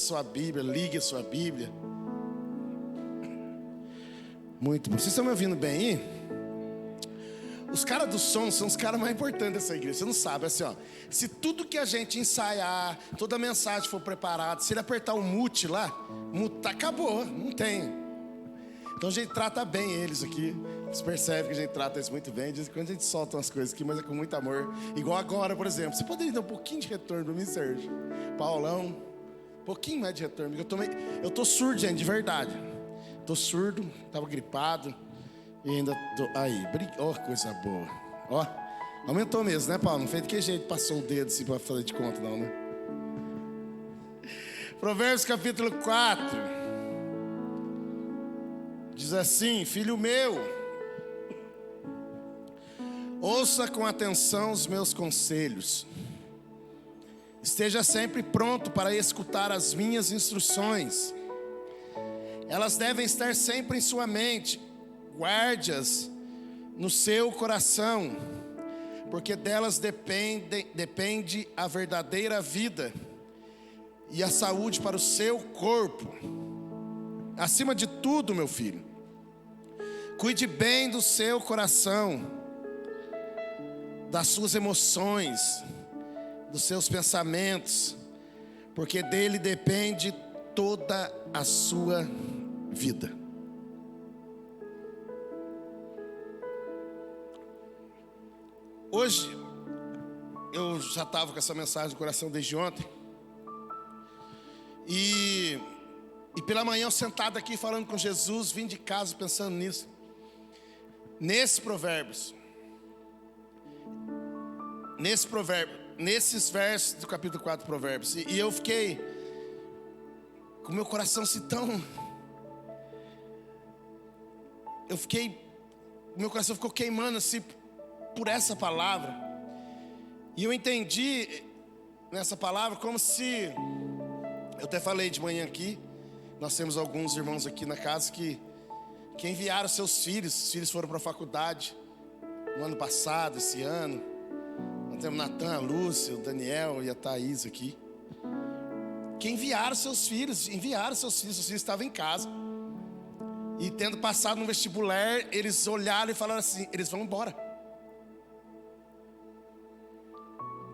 sua Bíblia, ligue a sua Bíblia. Muito bom. Vocês estão me ouvindo bem aí? Os caras do som são os caras mais importantes dessa igreja. Você não sabe, assim, ó. Se tudo que a gente ensaiar, toda a mensagem for preparada, se ele apertar o mute lá, acabou, não tem. Então a gente trata bem eles aqui. Você percebe que a gente trata eles muito bem. Diz que quando a gente solta umas coisas aqui, mas é com muito amor. Igual agora, por exemplo. Você poderia dar um pouquinho de retorno para mim, Sérgio? Paulão, um pouquinho mais de retorno. Eu tô surdo, gente, de verdade. Tô surdo, tava gripado. E ainda tô... Aí, ó, coisa boa. Ó, aumentou mesmo, né, Paulo? Não fez de que jeito passou o dedo assim pra fazer de conta, não, né? Provérbios capítulo 4. Diz assim: filho meu, ouça com atenção os meus conselhos. Esteja sempre pronto para escutar as minhas instruções. Elas devem estar sempre em sua mente. Guarde-as no seu coração, porque delas depende a verdadeira vida e a saúde para o seu corpo. Acima de tudo, meu filho, cuide bem do seu coração, das suas emoções, dos seus pensamentos, porque dele depende toda a sua vida. Hoje, eu já estava com essa mensagem no coração desde ontem. E pela manhã eu sentado aqui falando com Jesus, vim de casa pensando nisso. Nesses versos do capítulo 4 de Provérbios. E eu fiquei com meu coração assim tão... Meu coração ficou queimando assim por essa palavra. E eu entendi nessa palavra como se... Eu até falei de manhã aqui. Nós temos alguns irmãos aqui na casa que enviaram seus filhos. Os filhos foram para a faculdade no ano passado, esse ano. Nós temos Natan, a Lúcia, o Daniel e a Thaís aqui, que enviaram seus filhos. Os filhos estavam em casa. E tendo passado no vestibular, eles olharam e falaram assim: eles vão embora.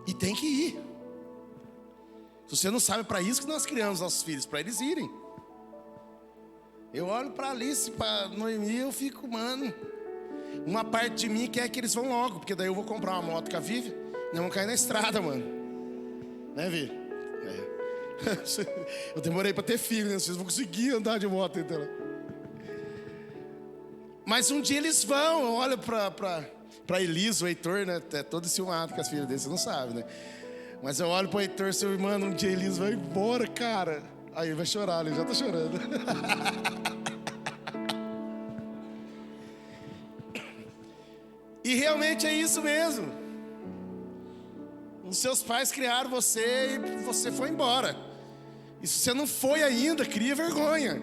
E tem que ir. Se você não sabe, é para isso que nós criamos nossos filhos, para eles irem. Eu olho para Alice, para Noemi, eu fico, mano, uma parte de mim quer que eles vão logo, porque daí eu vou comprar uma moto com a Vivi, nós vamos cair na estrada, mano. Né, Vi? É. Eu demorei para ter filho, né? Vocês vão conseguir andar de moto, então. Mas um dia eles vão. Eu olho para Elisa, o Heitor, né? É todo ciumado com as filhas dele, você não sabe, né? Mas eu olho para o Heitor, seu irmão, um dia Elisa vai embora, cara. Aí ele vai chorar, ele já tá chorando. E realmente é isso mesmo. Os seus pais criaram você e você foi embora. E se você não foi ainda, cria vergonha.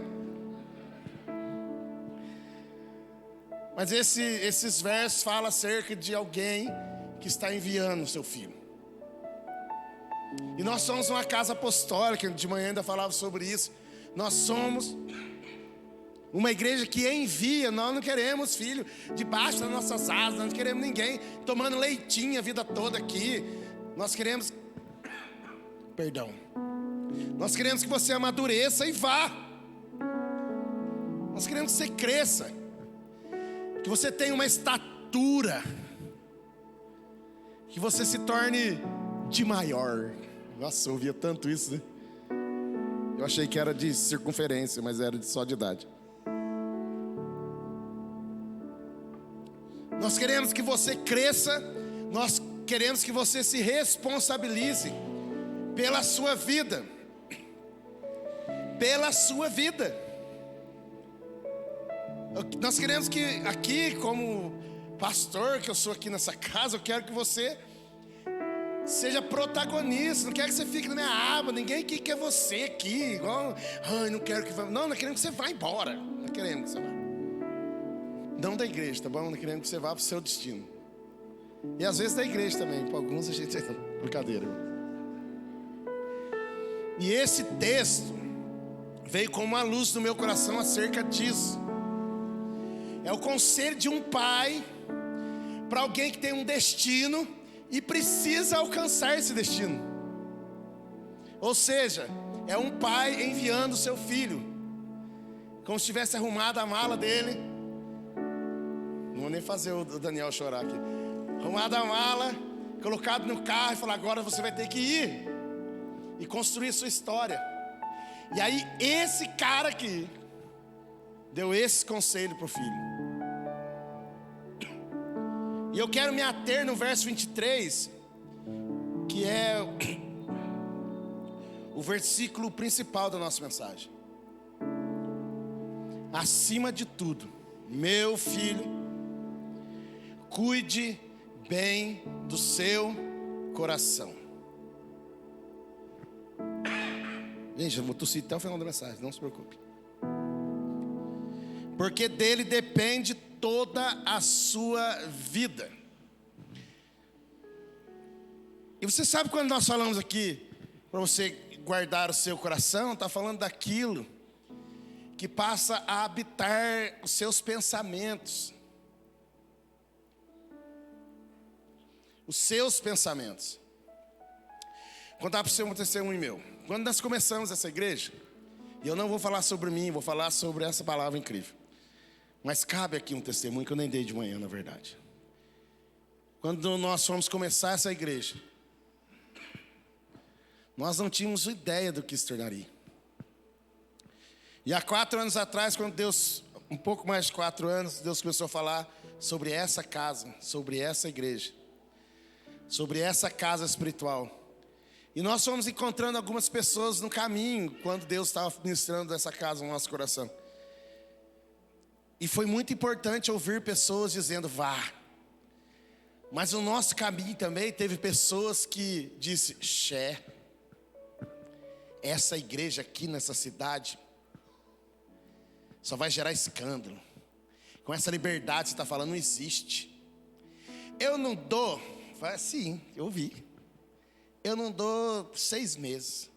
Mas esses versos falam acerca de alguém que está enviando o seu filho. E nós somos uma casa apostólica, de manhã ainda falava sobre isso. Nós somos uma igreja que envia. Nós não queremos filho debaixo das nossas asas. Nós não queremos ninguém tomando leitinho a vida toda aqui. Nós queremos... Nós queremos que você amadureça e vá. Nós queremos que você cresça, que você tenha uma estatura, que você se torne de maior. Nossa, eu ouvia tanto isso, né? Eu achei que era de circunferência, mas era só de idade. Nós queremos que você cresça. Nós queremos que você se responsabilize pela sua vida. Pela sua vida. Nós queremos que aqui, como pastor que eu sou aqui nessa casa, eu quero que você seja protagonista. Não quero que você fique na minha aba. Ninguém aqui quer você aqui igual, não quero que vá. Não, nós queremos que você vá embora. Nós queremos que você vá. Não da igreja, tá bom? Nós queremos que você vá para o seu destino. E às vezes da igreja também. Para alguns a gente... Brincadeira. E esse texto veio como uma luz no meu coração acerca disso. É o conselho de um pai para alguém que tem um destino e precisa alcançar esse destino. Ou seja, é um pai enviando seu filho, como se tivesse arrumado a mala dele. Não vou nem fazer o Daniel chorar aqui. Arrumado a mala, colocado no carro e falar: agora você vai ter que ir e construir sua história. E aí esse cara aqui deu esse conselho para o filho. E eu quero me ater no verso 23, que é o versículo principal da nossa mensagem. Acima de tudo, meu filho, cuide bem do seu coração. Gente, eu vou tossir até o final da mensagem, não se preocupe. Porque dele depende toda a sua vida. E você sabe, quando nós falamos aqui para você guardar o seu coração, está falando daquilo que passa a habitar os seus pensamentos. Os seus pensamentos. Vou contar para você um testemunho meu. Quando nós começamos essa igreja, e eu não vou falar sobre mim, vou falar sobre essa palavra incrível. Mas cabe aqui um testemunho que eu nem dei de manhã, na verdade. Quando nós fomos começar essa igreja, nós não tínhamos ideia do que se tornaria. E há 4 anos atrás, quando Deus, um pouco mais de 4 anos, Deus começou a falar sobre essa casa, sobre essa igreja, sobre essa casa espiritual. E nós fomos encontrando algumas pessoas no caminho, quando Deus estava ministrando essa casa no nosso coração. E foi muito importante ouvir pessoas dizendo: vá. Mas no nosso caminho também teve pessoas que disse: xé, essa igreja aqui nessa cidade só vai gerar escândalo. Com essa liberdade que você está falando, não existe. Eu não dou, sim, eu vi. Eu não dou 6 meses.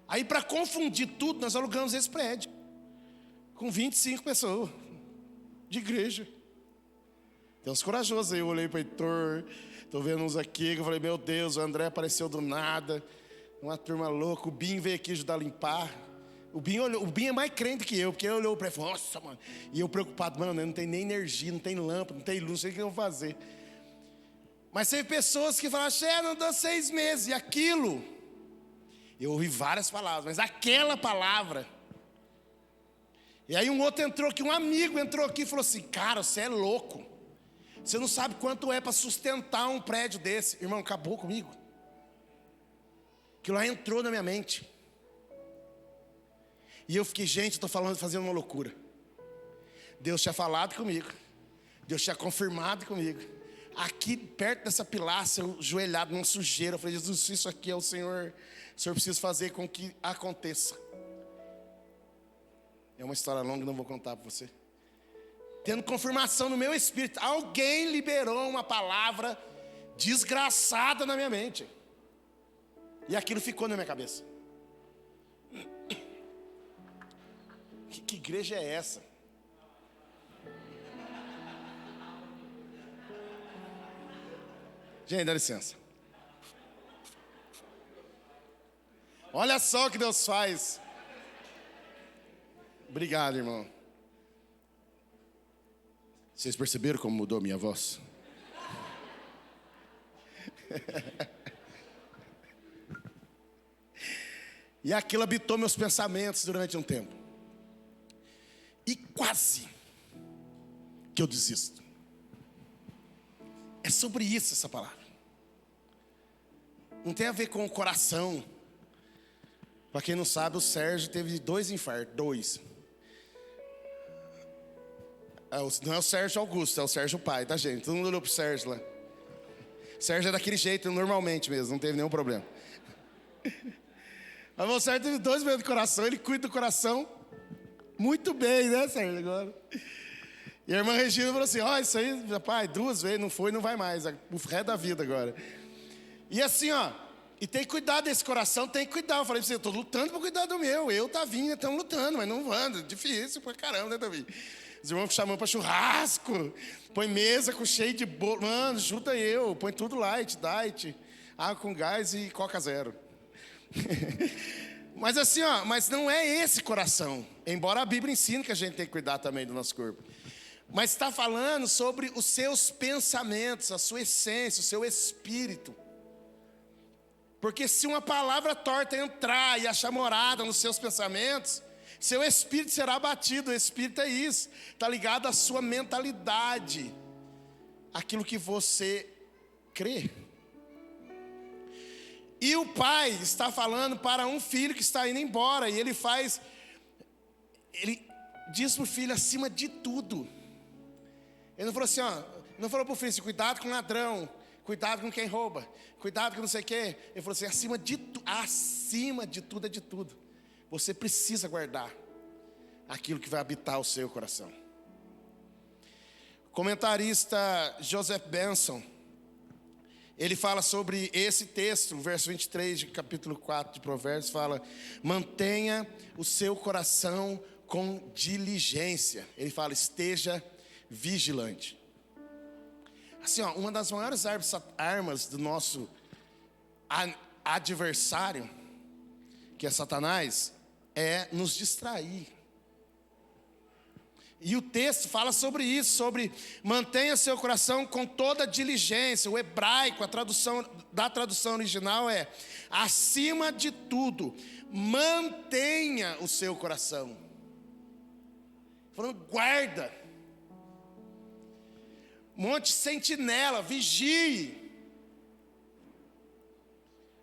Aí, para confundir tudo, nós alugamos esse prédio com 25 pessoas de igreja. Tem uns corajosos aí. Eu olhei para o Heitor, estou vendo uns aqui que eu falei: meu Deus, o André apareceu do nada, uma turma louca. O Binho veio aqui ajudar a limpar. O Binho é mais crente que eu, porque ele olhou para ele e falou: nossa, mano. E eu preocupado: mano, não tem nem energia, não tem lâmpada, não tem luz, não sei o que eu vou fazer. Mas teve pessoas que falaram: xé, não dou 6 meses. E aquilo, eu ouvi várias palavras, mas aquela palavra. E aí um outro entrou aqui, um amigo entrou aqui e falou assim: cara, você é louco. Você não sabe quanto é para sustentar um prédio desse. Irmão, acabou comigo. Aquilo lá entrou na minha mente. E eu fiquei: gente, estou fazendo uma loucura. Deus tinha falado comigo. Deus tinha confirmado comigo. Aqui perto dessa pilastra, eu joelhado numa sujeira, eu falei: Jesus, se isso aqui é o Senhor precisa fazer com que aconteça. É uma história longa, não vou contar para você. Tendo confirmação no meu espírito, alguém liberou uma palavra desgraçada na minha mente. E aquilo ficou na minha cabeça. Que igreja é essa? Gente, dá licença. Olha só o que Deus faz. Obrigado, irmão. Vocês perceberam como mudou a minha voz? E aquilo habitou meus pensamentos durante um tempo. E quase que eu desisto. É sobre isso essa palavra. Não tem a ver com o coração. Para quem não sabe, o Sérgio teve 2 infartos. 2. Não é o Sérgio Augusto, é o Sérgio pai, tá, gente? Todo mundo olhou pro Sérgio lá. O Sérgio é daquele jeito, normalmente mesmo, não teve nenhum problema. Mas o Sérgio teve 2 meses do coração, ele cuida do coração muito bem, né, Sérgio? Agora. E a irmã Regina falou assim: ó, isso aí, pai, 2 vezes, não foi, não vai mais, o resto da vida agora. E assim, ó, E tem que cuidar desse coração, tem que cuidar. Eu falei pra você, eu estou lutando para cuidar do meu. Eu, Tavinho, estamos lutando, mas não ando. Difícil pra caramba, né, Tavinho? Os irmãos chamam para churrasco, põe mesa com cheio de bolo. Mano, ajuda eu, põe tudo light, diet, água com gás e Coca Zero. Mas assim, ó, mas não é esse coração. Embora a Bíblia ensine que a gente tem que cuidar também do nosso corpo. Mas está falando sobre os seus pensamentos, a sua essência, o seu espírito. Porque se uma palavra torta entrar e achar morada nos seus pensamentos, seu espírito será abatido. O espírito é isso, está ligado à sua mentalidade, aquilo que você crê. E o pai está falando para um filho que está indo embora, e ele diz para o filho acima de tudo. Ele não falou assim, ó, não falou para o filho assim, cuidado com o ladrão, cuidado com quem rouba, cuidado com não sei o quê. Ele falou assim, acima de tudo é de tudo. Você precisa guardar aquilo que vai habitar o seu coração. O comentarista Joseph Benson, ele fala sobre esse texto, verso 23 de capítulo 4 de Provérbios, fala: mantenha o seu coração com diligência. Ele fala, esteja vigilante. Assim, ó, uma das maiores armas do nosso adversário, que é Satanás, é nos distrair. E o texto fala sobre isso, sobre mantenha seu coração com toda diligência. O hebraico, da tradução original é: acima de tudo, mantenha o seu coração. Falando, guarda. Monte sentinela, vigie.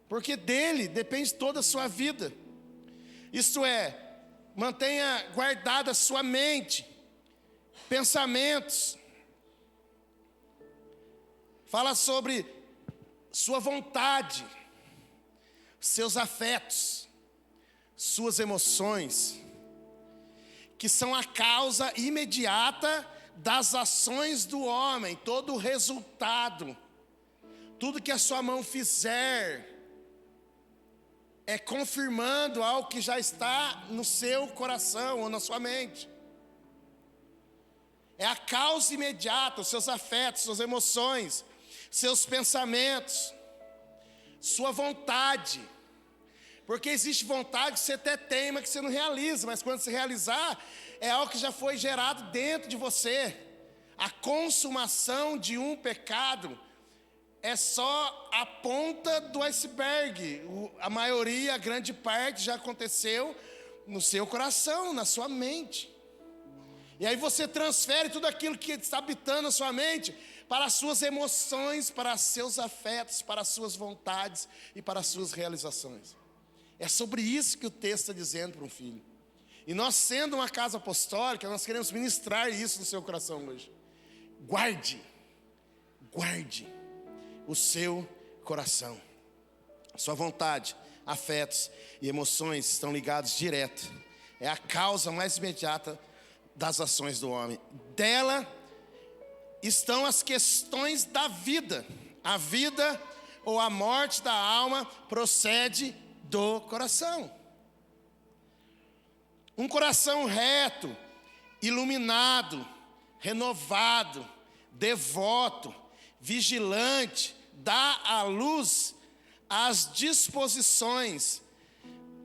Porque dele depende toda a sua vida. Isto é, mantenha guardada a sua mente, pensamentos. Fala sobre sua vontade, seus afetos, suas emoções, que são a causa imediata das ações do homem. Todo o resultado, tudo que a sua mão fizer, é confirmando algo que já está no seu coração ou na sua mente. É a causa imediata, os seus afetos, suas emoções, seus pensamentos, sua vontade. Porque existe vontade que você até tem, mas que você não realiza. Mas quando você realizar, é algo que já foi gerado dentro de você. A consumação de um pecado é só a ponta do iceberg. A maioria, a grande parte já aconteceu no seu coração, na sua mente. E aí você transfere tudo aquilo que está habitando a sua mente para as suas emoções, para os seus afetos, para as suas vontades e para as suas realizações. É sobre isso que o texto está dizendo para um filho. E nós, sendo uma casa apostólica, nós queremos ministrar isso no seu coração hoje. Guarde o seu coração. Sua vontade, afetos e emoções estão ligados direto. É a causa mais imediata das ações do homem. Dela estão as questões da vida. A vida ou a morte da alma procede do coração. Um coração reto, iluminado, renovado, devoto, vigilante, dá à luz as disposições,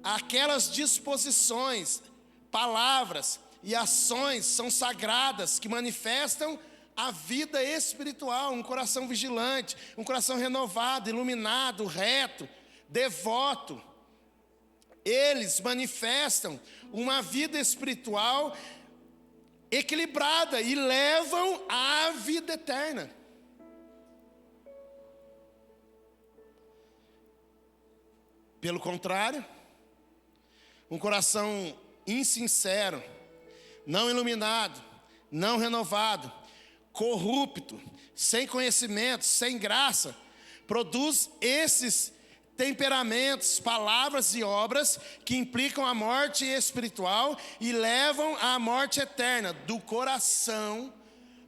aquelas disposições, palavras e ações são sagradas que manifestam a vida espiritual. Um coração vigilante, um coração renovado, iluminado, reto, devoto. Eles manifestam uma vida espiritual equilibrada e levam à vida eterna. Pelo contrário, um coração insincero, não iluminado, não renovado, corrupto, sem conhecimento, sem graça, produz esses temperamentos, palavras e obras que implicam a morte espiritual e levam à morte eterna. Do coração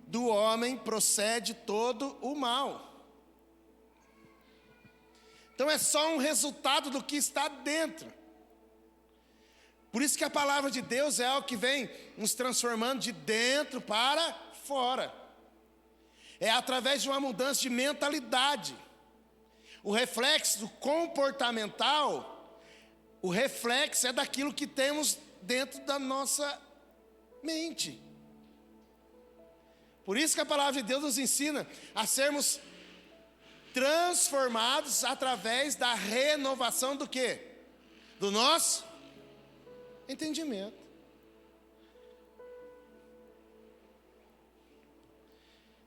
do homem procede todo o mal. Então é só um resultado do que está dentro. Por isso que a palavra de Deus é algo que vem nos transformando de dentro para fora. É através de uma mudança de mentalidade. O reflexo comportamental, o reflexo é daquilo que temos dentro da nossa mente. Por isso que a palavra de Deus nos ensina a sermos transformados através da renovação do quê? Do nosso entendimento.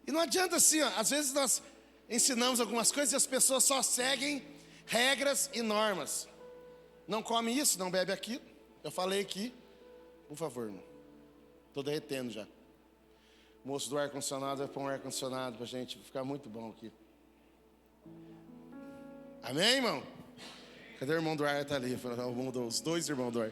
E não adianta assim, ó, às vezes nós ensinamos algumas coisas e as pessoas só seguem regras e normas. Não come isso, não bebe aquilo. Eu falei aqui, por favor, irmão. Estou derretendo já. O moço do ar-condicionado vai pôr um ar-condicionado para a gente ficar muito bom aqui. Amém, irmão? Cadê o irmão do ar? Está ali, os dois irmãos do ar.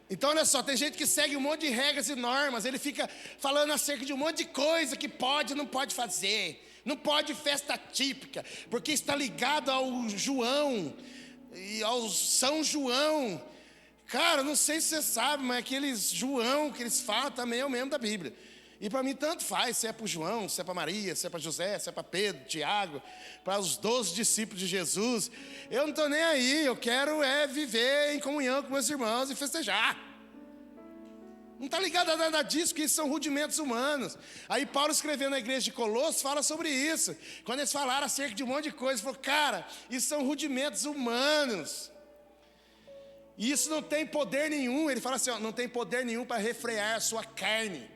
Então, olha só, tem gente que segue um monte de regras e normas. Ele fica falando acerca de um monte de coisa que pode e não pode fazer. Não pode festa típica, porque está ligado ao João e ao São João. Cara, não sei se você sabe, mas aqueles João que eles falam também é o mesmo da Bíblia. E para mim tanto faz, se é para o João, se é para Maria, se é para José, se é para Pedro, Tiago, para os 12 discípulos de Jesus. Eu não estou nem aí, eu quero viver em comunhão com meus irmãos e festejar. Não está ligado a nada disso, porque isso são rudimentos humanos. Aí Paulo escrevendo na igreja de Colossos fala sobre isso. Quando eles falaram acerca de um monte de coisa, ele falou, cara, isso são rudimentos humanos. E isso não tem poder nenhum, ele fala assim, ó, não tem poder nenhum para refrear a sua carne.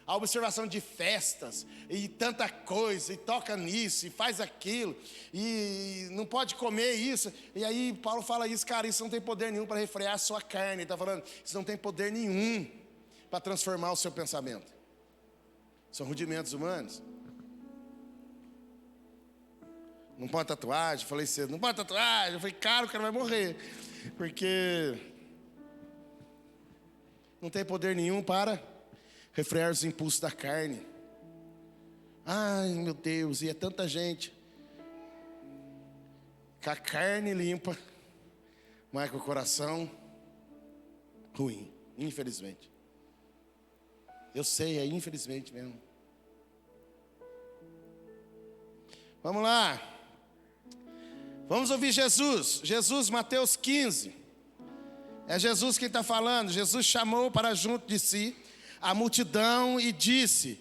A observação de festas e tanta coisa, e toca nisso, e faz aquilo, e não pode comer isso. E aí Paulo fala isso, cara, isso não tem poder nenhum para refrear a sua carne. Ele está falando, isso não tem poder nenhum para transformar o seu pensamento. São rudimentos humanos. Não pode tatuagem, falei cedo, não pode tatuagem. Eu falei, cara, o cara vai morrer, porque não tem poder nenhum para refrear os impulsos da carne. Ai, meu Deus, e é tanta gente com a carne limpa, mas com o coração ruim, infelizmente. Eu sei, é infelizmente mesmo. Vamos lá. Vamos ouvir Jesus. Jesus, Mateus 15. É Jesus quem está falando. Jesus chamou para junto de si a multidão e disse,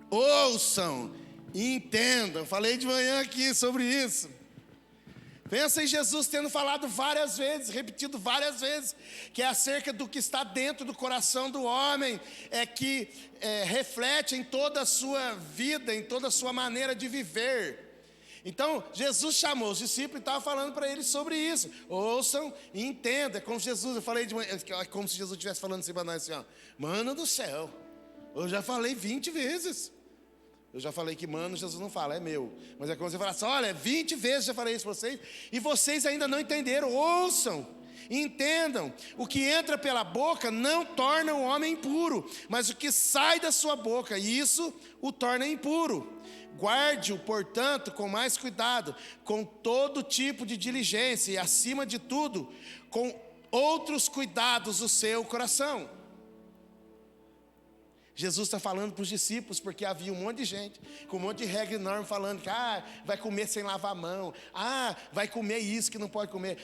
ouçam e entendam. Eu falei de manhã aqui sobre isso. Pensa em Jesus tendo falado várias vezes, repetido várias vezes, que é acerca do que está dentro do coração do homem, que reflete em toda a sua vida, em toda a sua maneira de viver. Então, Jesus chamou os discípulos e estava falando para eles sobre isso. Ouçam e entendam. É como Jesus, eu falei de manhã, é como se Jesus estivesse falando assim para nós, assim, ó, mano do céu, eu já falei 20 vezes. Eu já falei que mano, Jesus não fala, é meu. Mas é como você fala assim, olha, 20 vezes já falei isso para vocês, e vocês ainda não entenderam. Ouçam, entendam, o que entra pela boca não torna o homem impuro, mas o que sai da sua boca, isso o torna impuro. Guarde-o, portanto, com mais cuidado, com todo tipo de diligência e, acima de tudo, com outros cuidados o seu coração. Jesus está falando para os discípulos, porque havia um monte de gente, com um monte de regra e norma, falando que vai comer sem lavar a mão, vai comer isso que não pode comer,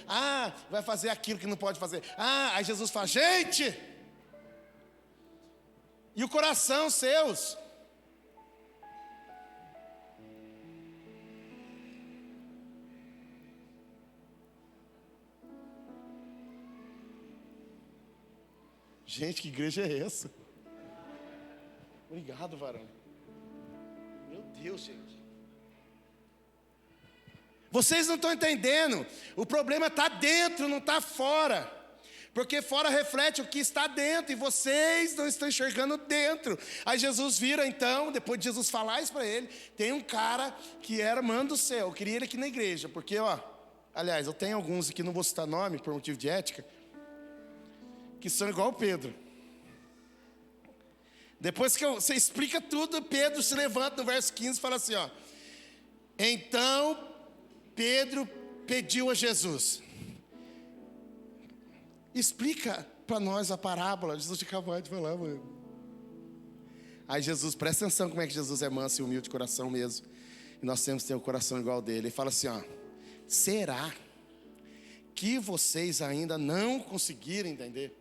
vai fazer aquilo que não pode fazer. Aí Jesus fala, gente, e o coração seus? Gente, que igreja é essa? Obrigado, varão. Meu Deus, gente. Vocês não estão entendendo. O problema está dentro, não está fora. Porque fora reflete o que está dentro, e vocês não estão enxergando dentro. Aí Jesus vira então, depois de Jesus falar isso para ele, tem um cara que era mano do céu. Eu queria ele aqui na igreja, porque, aliás, eu tenho alguns aqui, não vou citar nome por motivo de ética, que são igual o Pedro. Depois que você explica tudo, Pedro se levanta no verso 15 e fala assim, então Pedro pediu a Jesus: explica para nós a parábola. Jesus acabou de falar, mano. Aí Jesus, presta atenção como é que Jesus é manso e humilde de coração mesmo. E nós temos que ter um coração igual dele. Ele fala assim, ó: será que vocês ainda não conseguiram entender?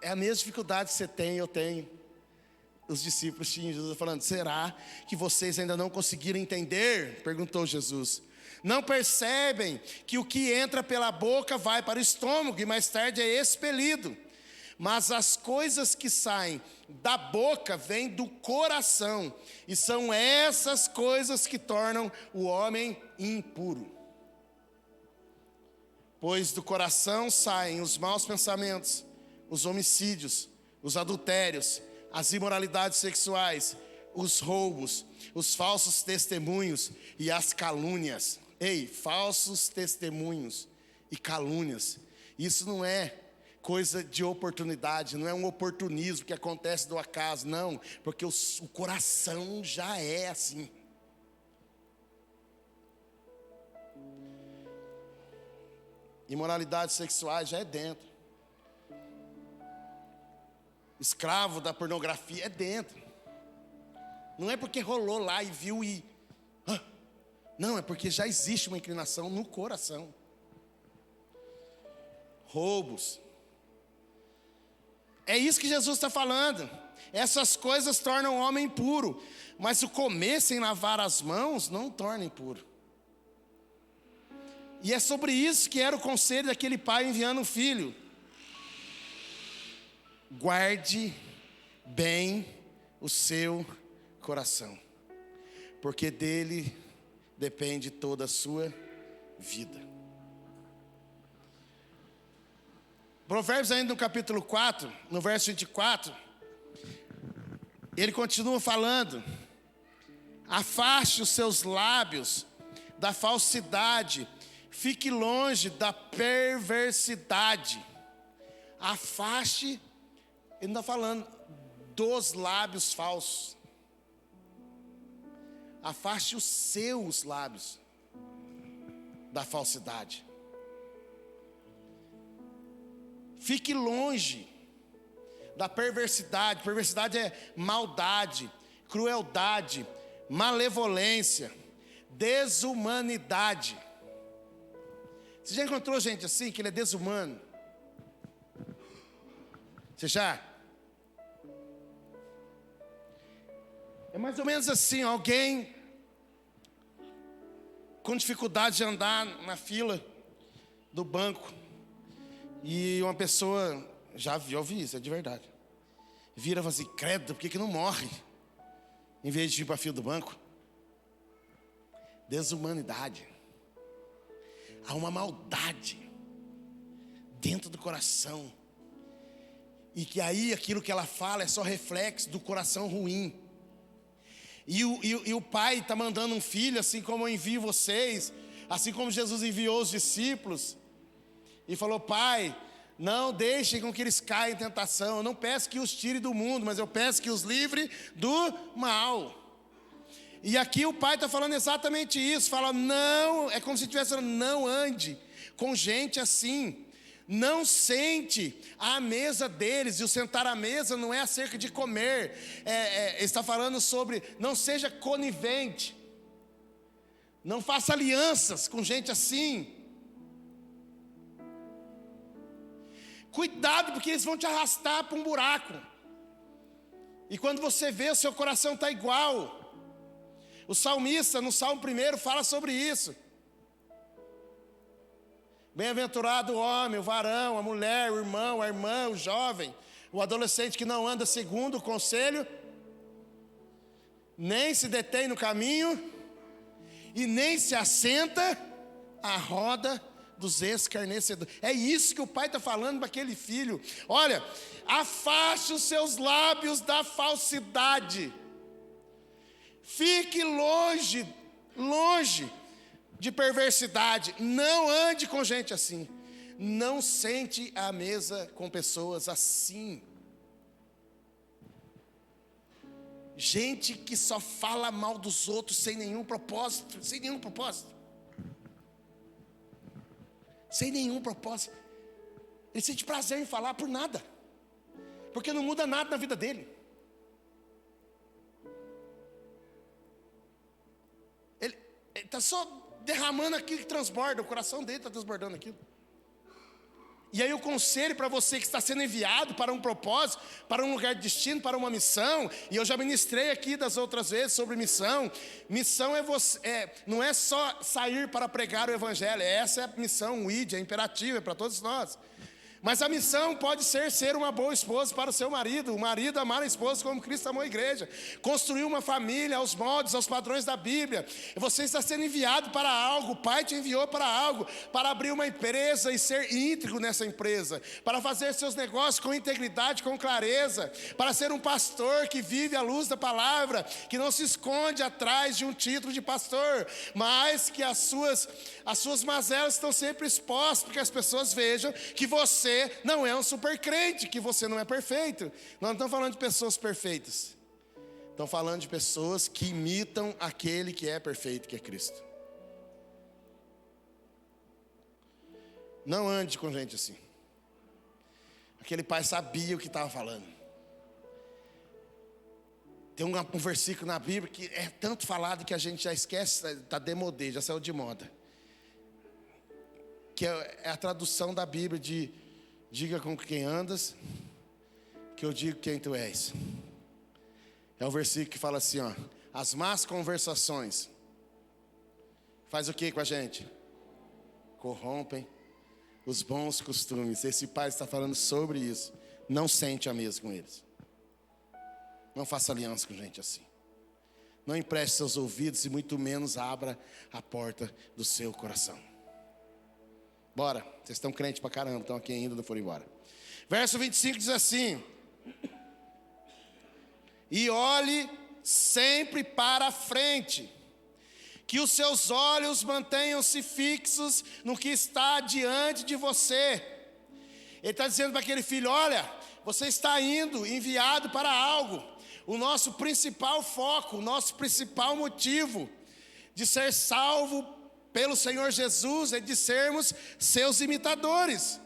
É a mesma dificuldade que você tem, eu tenho. Os discípulos tinham. Jesus falando: será que vocês ainda não conseguiram entender? Perguntou Jesus. Não percebem que o que entra pela boca vai para o estômago e mais tarde é expelido? Mas as coisas que saem da boca vêm do coração, e são essas coisas que tornam o homem impuro. Pois do coração saem os maus pensamentos, os homicídios, os adultérios, as imoralidades sexuais, os roubos, os falsos testemunhos e as calúnias. Ei, falsos testemunhos e calúnias. Isso não é coisa de oportunidade, não é um oportunismo que acontece do acaso, não, porque o coração já é assim. Imoralidades sexuais já é dentro. Escravo da pornografia é dentro. Não é porque rolou lá e viu e... não, é porque já existe uma inclinação no coração. Roubos. É isso que Jesus está falando. Essas coisas tornam o homem impuro, mas o comer sem lavar as mãos não torna impuro. E é sobre isso que era o conselho daquele pai enviando um filho: guarde bem o seu coração, porque dele depende toda a sua vida. Provérbios ainda no capítulo 4, no verso 24, ele continua falando: afaste os seus lábios da falsidade, fique longe da perversidade. Afaste, ele não está falando dos lábios falsos. Afaste os seus lábios da falsidade. Fique longe da perversidade. Perversidade é maldade, crueldade, malevolência, desumanidade. Você já encontrou gente assim, que ele é desumano? Você já? É mais ou menos assim, alguém com dificuldade de andar na fila do banco, e uma pessoa, já ouvi isso, é de verdade, vira e fala assim: credo, por que não morre? Em vez de ir para a fila do banco. Desumanidade. Há uma maldade dentro do coração, e que aí aquilo que ela fala é só reflexo do coração ruim. E o pai está mandando um filho, assim como eu envio vocês, assim como Jesus enviou os discípulos, e falou: pai, não deixem com que eles caiam em tentação. Eu não peço que os tire do mundo, mas eu peço que os livre do mal. E aqui o pai está falando exatamente isso. Fala: não, é como se estivesse falando: não ande com gente assim. Não sente à mesa deles. E o sentar à mesa não é acerca de comer. Ele está falando sobre: não seja conivente. Não faça alianças com gente assim. Cuidado, porque eles vão te arrastar para um buraco. E quando você vê, o seu coração está igual. O salmista, no Salmo 1, fala sobre isso. Bem-aventurado o homem, o varão, a mulher, o irmão, a irmã, o jovem, o adolescente que não anda segundo o conselho, nem se detém no caminho, e nem se assenta à roda dos escarnecedores. É isso que o pai está falando para aquele filho. Olha, afaste os seus lábios da falsidade. Fique longe de perversidade. Não ande com gente assim. Não sente à mesa com pessoas assim. Gente que só fala mal dos outros sem nenhum propósito. Sem nenhum propósito. Sem nenhum propósito. Ele sente prazer em falar por nada. Porque não muda nada na vida dele. Ele está só derramando aquilo que transborda. O coração dele está transbordando aquilo. E aí o conselho para você que está sendo enviado para um propósito, para um lugar de destino, para uma missão, e eu já ministrei aqui das outras vezes sobre missão. Missão não é só sair para pregar o evangelho, essa é a missão, o ID, é imperativo, é para todos nós. Mas a missão pode ser uma boa esposa para o seu marido, o marido amar a esposa como Cristo amou a igreja, construir uma família aos moldes, aos padrões da Bíblia. Você está sendo enviado para algo, o Pai te enviou para algo, para abrir uma empresa e ser íntegro nessa empresa, para fazer seus negócios com integridade, com clareza, para ser um pastor que vive à luz da palavra, que não se esconde atrás de um título de pastor, mas que as suas mazelas estão sempre expostas, para que as pessoas vejam que você não é um super crente, que você não é perfeito. Nós não estamos falando de pessoas perfeitas. Estamos falando de pessoas que imitam aquele que é perfeito, que é Cristo. Não ande com gente assim. Aquele pai sabia o que estava falando. Tem um versículo na Bíblia que é tanto falado que a gente já esquece, está demodé, já saiu de moda. Que é a tradução da Bíblia de: diga com quem andas, que eu digo quem tu és. É o versículo que fala assim, ó: as más conversações faz o que com a gente? Corrompem os bons costumes. Esse pai está falando sobre isso. Não sente a mesa com eles. Não faça aliança com gente assim. Não empreste seus ouvidos e muito menos abra a porta do seu coração. Bora, vocês estão crentes pra caramba, estão aqui ainda, não foram embora. Verso 25 diz assim: e olhe sempre para a frente, que os seus olhos mantenham-se fixos no que está diante de você. Ele está dizendo para aquele filho: olha, você está indo, enviado para algo. O nosso principal foco, o nosso principal motivo de ser salvo pelo Senhor Jesus é de sermos seus imitadores.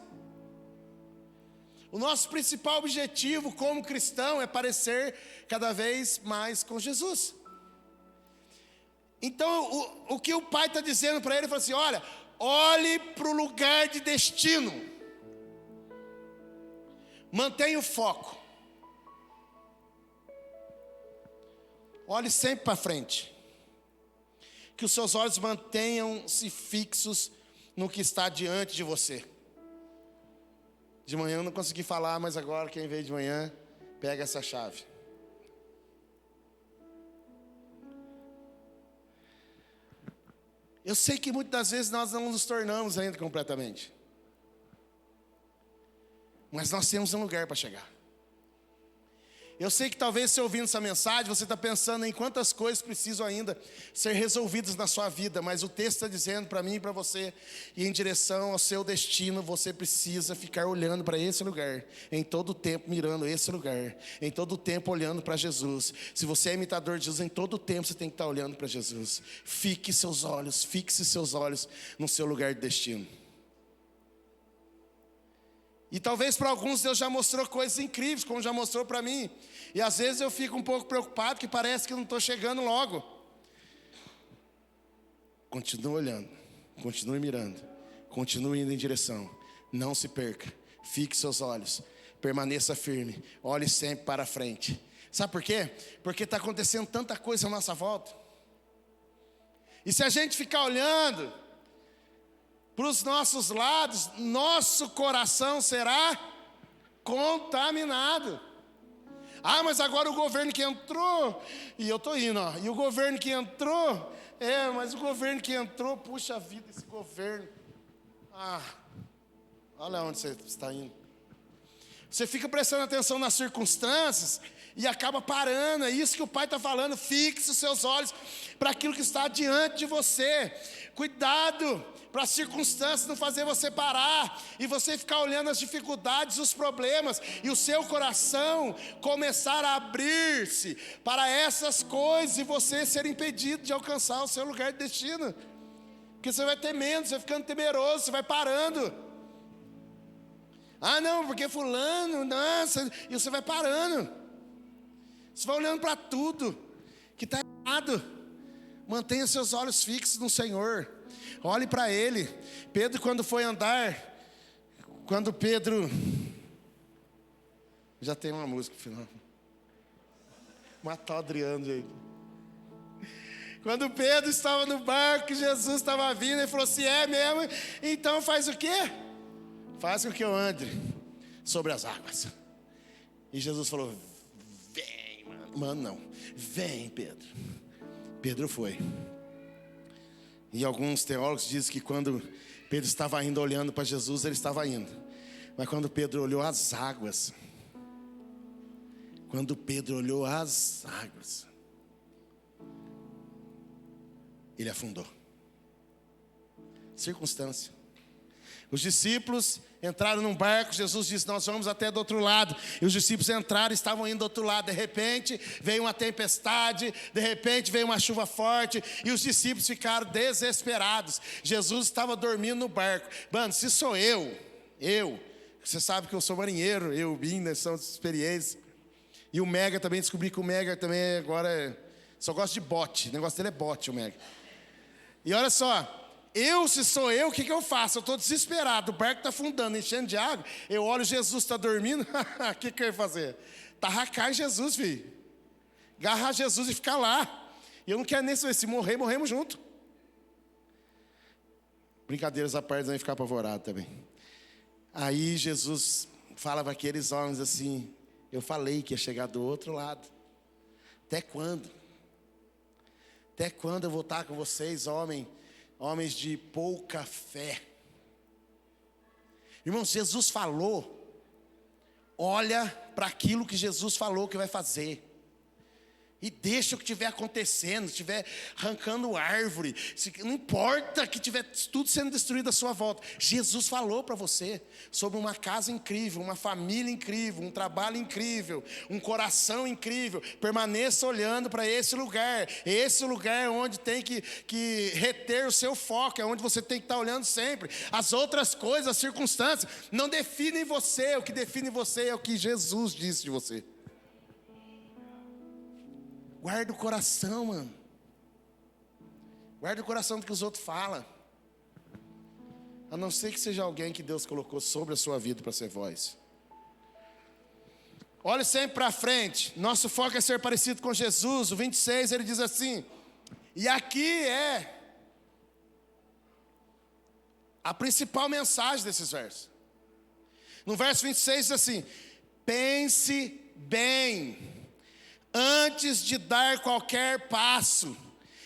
O nosso principal objetivo como cristão é parecer cada vez mais com Jesus. Então o que o pai está dizendo para ele, ele fala assim: olha, olhe para o lugar de destino, mantenha o foco, olhe sempre para frente, que os seus olhos mantenham-se fixos no que está diante de você. De manhã eu não consegui falar, mas agora quem veio de manhã, pega essa chave. Eu sei que muitas das vezes nós não nos tornamos ainda completamente, mas nós temos um lugar para chegar. Eu sei que talvez você ouvindo essa mensagem, você está pensando em quantas coisas precisam ainda ser resolvidas na sua vida, mas o texto está dizendo para mim e para você, e em direção ao seu destino, você precisa ficar olhando para esse lugar, em todo o tempo mirando esse lugar, em todo o tempo olhando para Jesus. Se você é imitador de Jesus, em todo o tempo você tem que estar olhando para Jesus. Fixe seus olhos no seu lugar de destino. E talvez para alguns Deus já mostrou coisas incríveis, como já mostrou para mim. E às vezes eu fico um pouco preocupado, que parece que eu não estou chegando logo. Continue olhando, continue mirando, continue indo em direção. Não se perca, fixe seus olhos, permaneça firme, olhe sempre para frente. Sabe por quê? Porque está acontecendo tanta coisa à nossa volta. E se a gente ficar olhando para os nossos lados, nosso coração será contaminado. Ah, mas agora o governo que entrou, e eu estou indo, ó, e o governo que entrou, mas o governo que entrou, puxa vida, esse governo, olha onde você está indo. Você fica prestando atenção nas circunstâncias e acaba parando. É isso que o pai está falando: fixe os seus olhos para aquilo que está diante de você. Cuidado para as circunstâncias não fazer você parar e você ficar olhando as dificuldades, os problemas, e o seu coração começar a abrir-se para essas coisas e você ser impedido de alcançar o seu lugar de destino. Porque você vai temendo, você vai ficando temeroso, você vai parando. Ah não, porque fulano, nossa, e você vai parando. Você vai olhando para tudo que está errado. Mantenha seus olhos fixos no Senhor. Olhe para Ele. Pedro, quando foi andar, quando Pedro... Já tem uma música no final. Matar o Adriano, gente. Quando Pedro estava no barco, Jesus estava vindo, ele falou: se é mesmo, então faz o quê? Faz com que eu ande sobre as águas. E Jesus falou: vem, mano. Mano, não. Vem, Pedro. Pedro foi. E alguns teólogos dizem que quando Pedro estava indo olhando para Jesus, ele estava indo. Mas quando Pedro olhou as águas, ele afundou. Circunstância. Os discípulos entraram num barco, Jesus disse: nós vamos até do outro lado. E os discípulos entraram, estavam indo do outro lado. De repente veio uma tempestade, de repente veio uma chuva forte, e os discípulos ficaram desesperados. Jesus estava dormindo no barco. Mano, se sou eu, você sabe que eu sou marinheiro, eu e o Bim, nós somos experiência. E o Mega também, descobri que o Mega também agora só gosta de bote. O negócio dele é bote, o Mega. E olha só, se sou eu, o que eu faço? Eu estou desesperado, o barco está afundando, enchendo de água. Eu olho, Jesus está dormindo. O que eu ia fazer? Tarracar em Jesus, filho. Agarrar Jesus e ficar lá. E eu não quero nem saber, se morrer, morremos junto. Brincadeiras à parte, vão ficar apavorados também. Aí Jesus fala para aqueles homens assim: eu falei que ia chegar do outro lado. Até quando? Até quando eu vou estar com vocês, homens de pouca fé? Irmãos, Jesus falou. Olha para aquilo que Jesus falou que vai fazer. E deixa o que estiver acontecendo, se estiver arrancando árvore, não importa que estiver tudo sendo destruído à sua volta. Jesus falou para você sobre uma casa incrível, uma família incrível, um trabalho incrível, um coração incrível. Permaneça olhando para esse lugar. Esse lugar é onde tem que reter o seu foco, é onde você tem que estar olhando sempre. As outras coisas, as circunstâncias, não definem você. O que define você é o que Jesus disse de você. Guarda o coração, mano. Guarda o coração do que os outros falam. A não ser que seja alguém que Deus colocou sobre a sua vida para ser voz. Olhe sempre para frente. Nosso foco é ser parecido com Jesus. O 26 ele diz assim. E aqui é a principal mensagem desses versos. No verso 26 diz assim: pense bem antes de dar qualquer passo,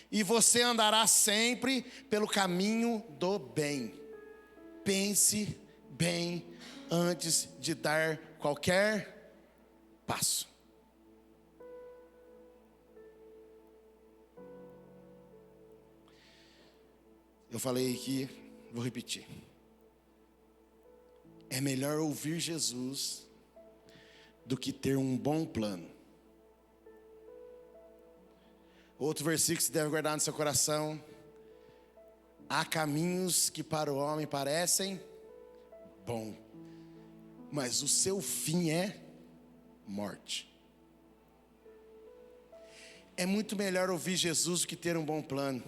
e você andará sempre pelo caminho do bem. Pense bem antes de dar qualquer passo. Eu falei aqui, vou repetir. É melhor ouvir Jesus do que ter um bom plano. Outro versículo que você deve guardar no seu coração: há caminhos que para o homem parecem bom, mas o seu fim é morte. É muito melhor ouvir Jesus do que ter um bom plano.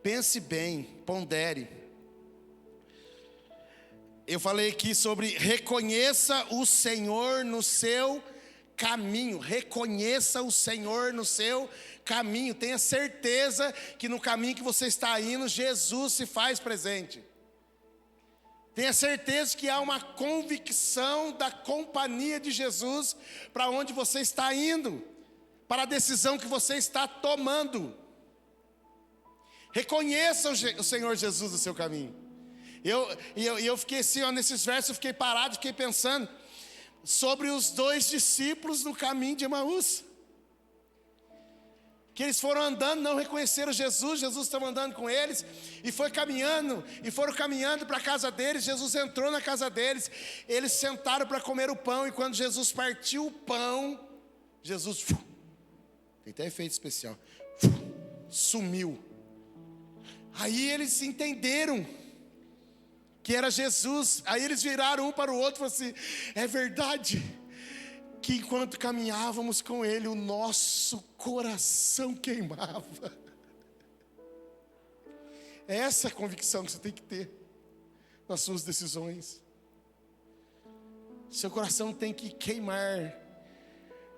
Pense bem, pondere. Eu falei aqui sobre reconheça o Senhor no seu caminho. Reconheça o Senhor no seu caminho. Tenha certeza que no caminho que você está indo, Jesus se faz presente. Tenha certeza que há uma convicção da companhia de Jesus para onde você está indo, para a decisão que você está tomando. Reconheça o Senhor Jesus no seu caminho. Eu fiquei assim, nesses versos eu fiquei parado, fiquei pensando sobre os 2 discípulos no caminho de Emaús. que eles foram andando, não reconheceram Jesus, Jesus estava andando com eles, e foi caminhando, e foram caminhando para a casa deles, Jesus entrou na casa deles, eles sentaram para comer o pão, e quando Jesus partiu o pão, Jesus, tem até efeito especial, sumiu. Aí eles entenderam que era Jesus, aí eles viraram um para o outro e falaram assim, é verdade, que enquanto caminhávamos com Ele, o nosso coração queimava. É essa a convicção que você tem que ter nas suas decisões. Seu coração tem que queimar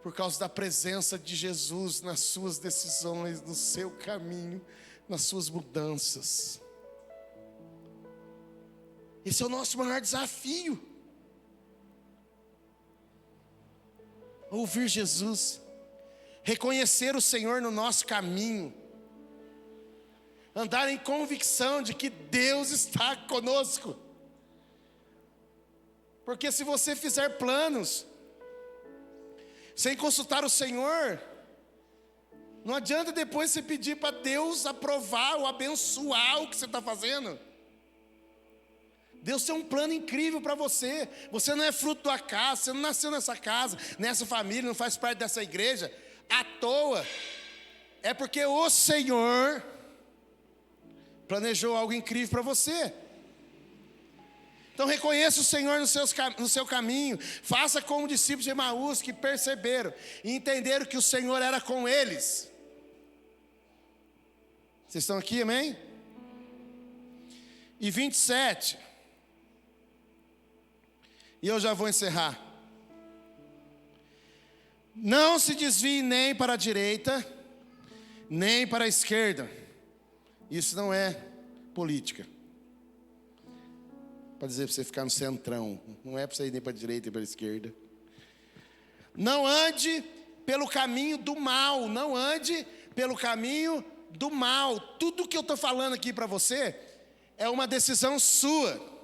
por causa da presença de Jesus nas suas decisões, no seu caminho, nas suas mudanças. Esse é o nosso maior desafio. Ouvir Jesus, reconhecer o Senhor no nosso caminho, andar em convicção de que Deus está conosco. Porque se você fizer planos sem consultar o Senhor, não adianta depois você pedir para Deus aprovar ou abençoar o que você está fazendo. Deus tem um plano incrível para você. Você não é fruto do acaso, você não nasceu nessa casa, nessa família, não faz parte dessa igreja à toa. É porque o Senhor planejou algo incrível para você. Então reconheça o Senhor no seu caminho. Faça como os discípulos de Emaús, que perceberam e entenderam que o Senhor era com eles. Vocês estão aqui, amém? E 27. E eu já vou encerrar. Não se desvie nem para a direita, nem para a esquerda. Isso não é política. Para dizer para você ficar no centrão. Não é para você ir nem para a direita nem para a esquerda. Não ande pelo caminho do mal. Não ande pelo caminho do mal. Tudo que eu estou falando aqui para você é uma decisão sua.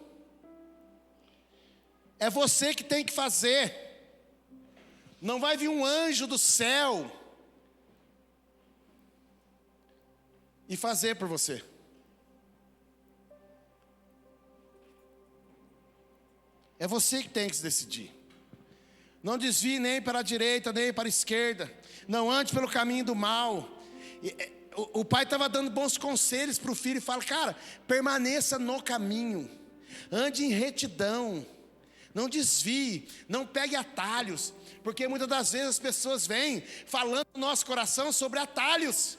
É você que tem que fazer. Não vai vir um anjo do céu e fazer por você. É você que tem que se decidir. Não desvie nem para a direita, nem para a esquerda. Não ande pelo caminho do mal. O pai estava dando bons conselhos para o filho e fala, cara, permaneça no caminho. Ande em retidão. Não desvie, não pegue atalhos, porque muitas das vezes as pessoas vêm falando no nosso coração sobre atalhos.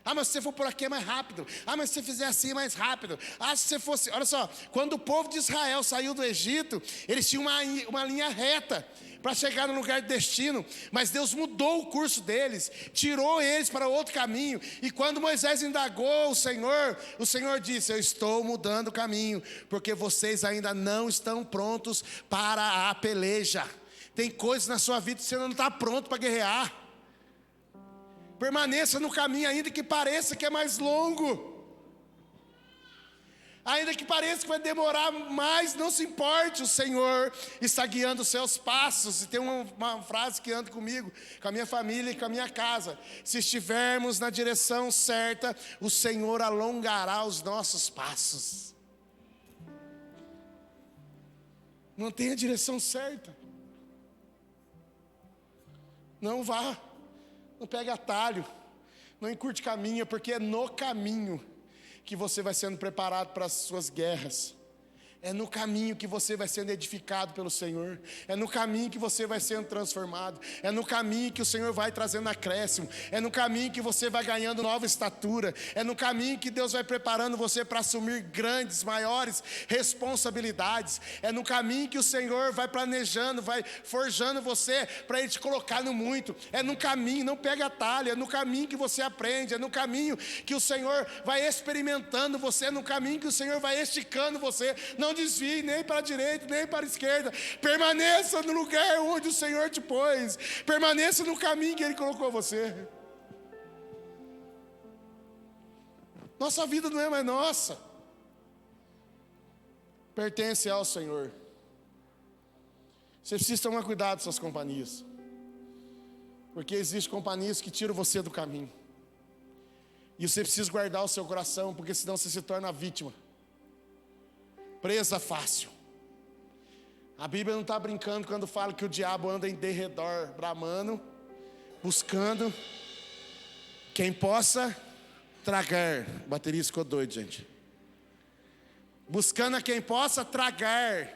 Ah, mas se você for por aqui é mais rápido. Ah, mas se você fizer assim é mais rápido. Ah, se você fosse... Olha só, quando o povo de Israel saiu do Egito, eles tinham uma linha reta para chegar no lugar de destino, mas Deus mudou o curso deles, tirou eles para outro caminho, e quando Moisés indagou o Senhor disse, eu estou mudando o caminho, porque vocês ainda não estão prontos para a peleja. Tem coisas na sua vida que você não está pronto para guerrear. Permaneça no caminho, ainda que pareça que é mais longo. Ainda que pareça que vai demorar mais, não se importe, o Senhor está guiando os seus passos. E tem uma frase que anda comigo, com a minha família e com a minha casa. Se estivermos na direção certa, o Senhor alongará os nossos passos. Mantenha a direção certa. Não vá, não pegue atalho, não encurte caminho, porque é no caminho que você vai sendo preparado para as suas guerras. É no caminho que você vai sendo edificado pelo Senhor. É no caminho que você vai sendo transformado. É no caminho que o Senhor vai trazendo acréscimo. É no caminho que você vai ganhando nova estatura. É no caminho que Deus vai preparando você para assumir grandes, maiores responsabilidades. É no caminho que o Senhor vai planejando, vai forjando você para Ele te colocar no muito. É no caminho, não pega atalho. É no caminho que você aprende. É no caminho que o Senhor vai experimentando você. É no caminho que o Senhor vai esticando você. Não desvie nem para a direita, nem para a esquerda. Permaneça no lugar onde o Senhor te pôs. Permaneça no caminho que Ele colocou você. Nossa vida não é mais nossa. Pertence ao Senhor. Você precisa tomar cuidado com suas companhias. Porque existem companhias que tiram você do caminho. E você precisa guardar o seu coração, porque senão você se torna vítima. Presa fácil. A Bíblia não está brincando quando fala que o diabo anda em derredor, bramando, buscando quem possa tragar. O baterista ficou doido, gente. Buscando a quem possa tragar.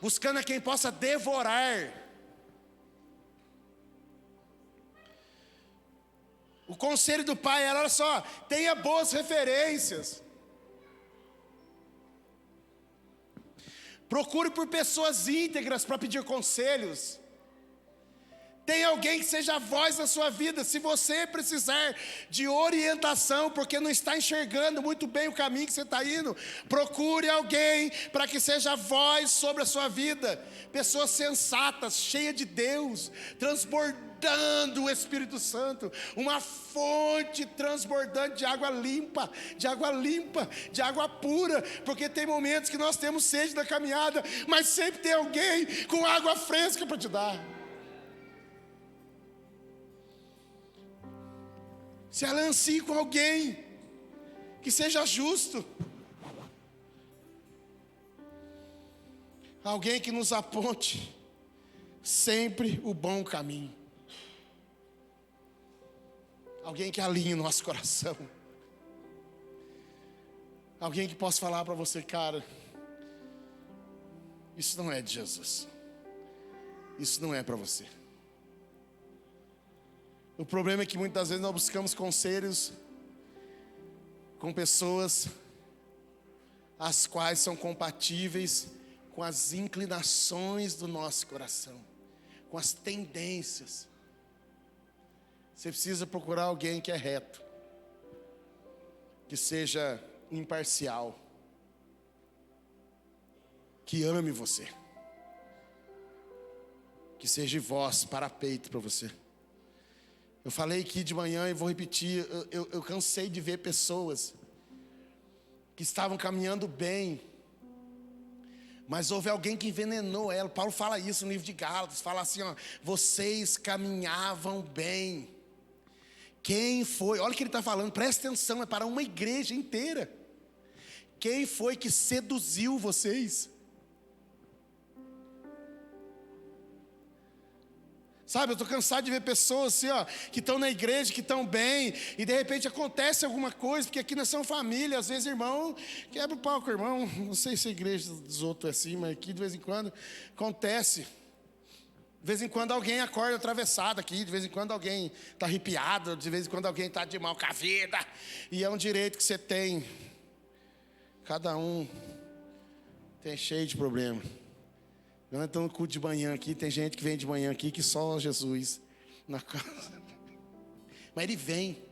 Buscando a quem possa devorar. O conselho do pai era, olha só, tenha boas referências. Procure por pessoas íntegras para pedir conselhos. Tem alguém que seja a voz da sua vida. Se você precisar de orientação, porque não está enxergando muito bem o caminho que você está indo, procure alguém para que seja a voz sobre a sua vida. Pessoas sensatas, cheias de Deus, transbordando o Espírito Santo, uma fonte transbordante de água limpa, de água limpa, de água pura, porque tem momentos que nós temos sede na caminhada, mas sempre tem alguém com água fresca para te dar. Se alancie com alguém que seja justo, alguém que nos aponte sempre o bom caminho, alguém que alinhe o nosso coração, alguém que possa falar para você, cara, isso não é de Jesus, isso não é para você. O problema é que muitas vezes nós buscamos conselhos com pessoas as quais são compatíveis com as inclinações do nosso coração, com as tendências. Você precisa procurar alguém que é reto, que seja imparcial, que ame você, que seja voz para peito para você. Eu falei aqui de manhã e vou repetir, eu cansei de ver pessoas que estavam caminhando bem, mas houve alguém que envenenou ela. Paulo fala isso no livro de Gálatas, fala assim, ó, vocês caminhavam bem. Quem foi, olha o que ele está falando, presta atenção, é para uma igreja inteira. Quem foi que seduziu vocês? Sabe, eu estou cansado de ver pessoas assim, ó, que estão na igreja, que estão bem, e de repente acontece alguma coisa, porque aqui nós somos família, às vezes irmão quebra o pau com o irmão, não sei se a igreja dos outros é assim, mas aqui de vez em quando acontece. De vez em quando alguém acorda atravessado aqui, de vez em quando alguém está arrepiado, de vez em quando alguém está de mal com a vida, e é um direito que você tem. Cada um tem cheio de problema. Nós estamos no culto de manhã aqui, tem gente que vem de manhã aqui que só Jesus na casa. Mas ele vem.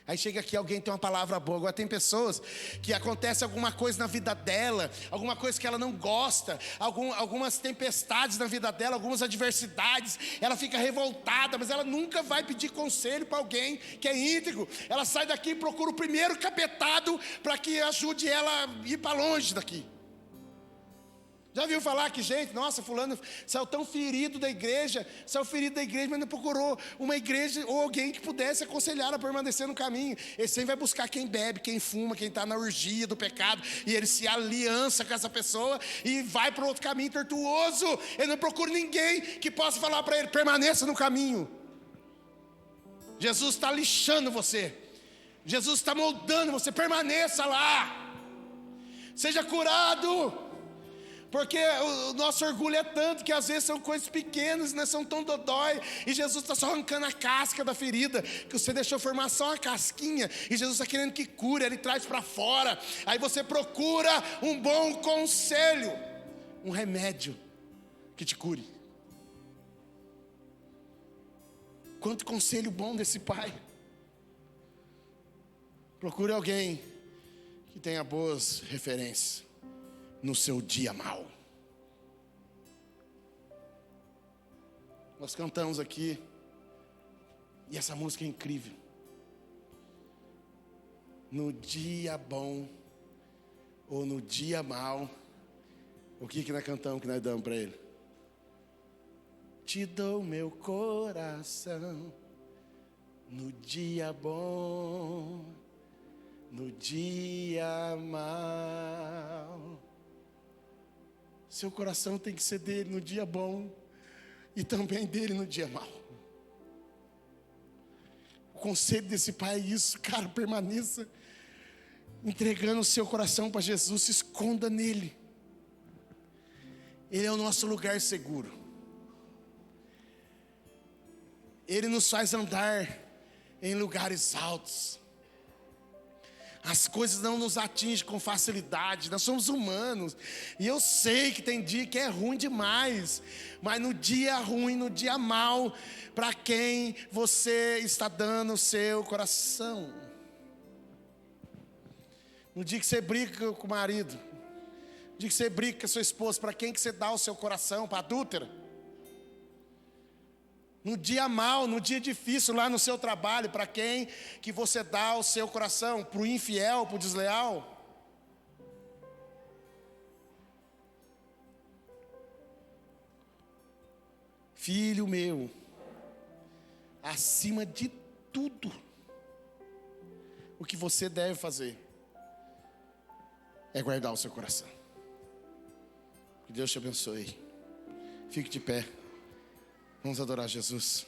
Aí chega aqui, alguém tem uma palavra boa. Agora tem pessoas que acontece alguma coisa na vida dela, alguma coisa que ela não gosta, algumas tempestades na vida dela, algumas adversidades, ela fica revoltada, mas ela nunca vai pedir conselho para alguém que é íntegro. Ela sai daqui e procura o primeiro capetado para que ajude ela a ir para longe daqui. Já viu falar que, gente, nossa, fulano saiu tão ferido da igreja, mas não procurou uma igreja ou alguém que pudesse aconselhar a permanecer no caminho. Ele sempre vai buscar quem bebe, quem fuma, quem está na urgia do pecado, e ele se aliança com essa pessoa e vai para outro caminho tortuoso. Ele não procura ninguém que possa falar para ele, permaneça no caminho. Jesus está lixando você, Jesus está moldando você, permaneça lá, seja curado. Porque o nosso orgulho é tanto que às vezes são coisas pequenas, não são tão dodói. E Jesus está só arrancando a casca da ferida, que você deixou formar só uma casquinha. E Jesus está querendo que cure, Ele traz para fora. Aí você procura um bom conselho, um remédio que te cure. Quanto conselho bom desse pai. Procure alguém que tenha boas referências no seu dia mau. Nós cantamos aqui, e essa música é incrível. No dia bom ou no dia mau, o que nós cantamos, que nós damos para ele? Te dou meu coração. no dia bom, no dia mau. Seu coração tem que ser dele no dia bom e também dele no dia mau. O conselho desse pai é isso, cara, permaneça entregando o seu coração para Jesus, se esconda nele. Ele é o nosso lugar seguro. Ele nos faz andar em lugares altos. As coisas não nos atingem com facilidade, nós somos humanos. E eu sei que tem dia que é ruim demais, mas no dia ruim, no dia mau, para quem você está dando o seu coração? No dia que você briga com o marido, no dia que você briga com a sua esposa, para quem que você dá o seu coração? Para a adúltera? No dia mau, no dia difícil lá no seu trabalho, para quem que você dá o seu coração? Para o infiel, para o desleal? Filho meu, acima de tudo, o que você deve fazer é guardar o seu coração. Que Deus te abençoe. Fique de pé. Vamos adorar Jesus.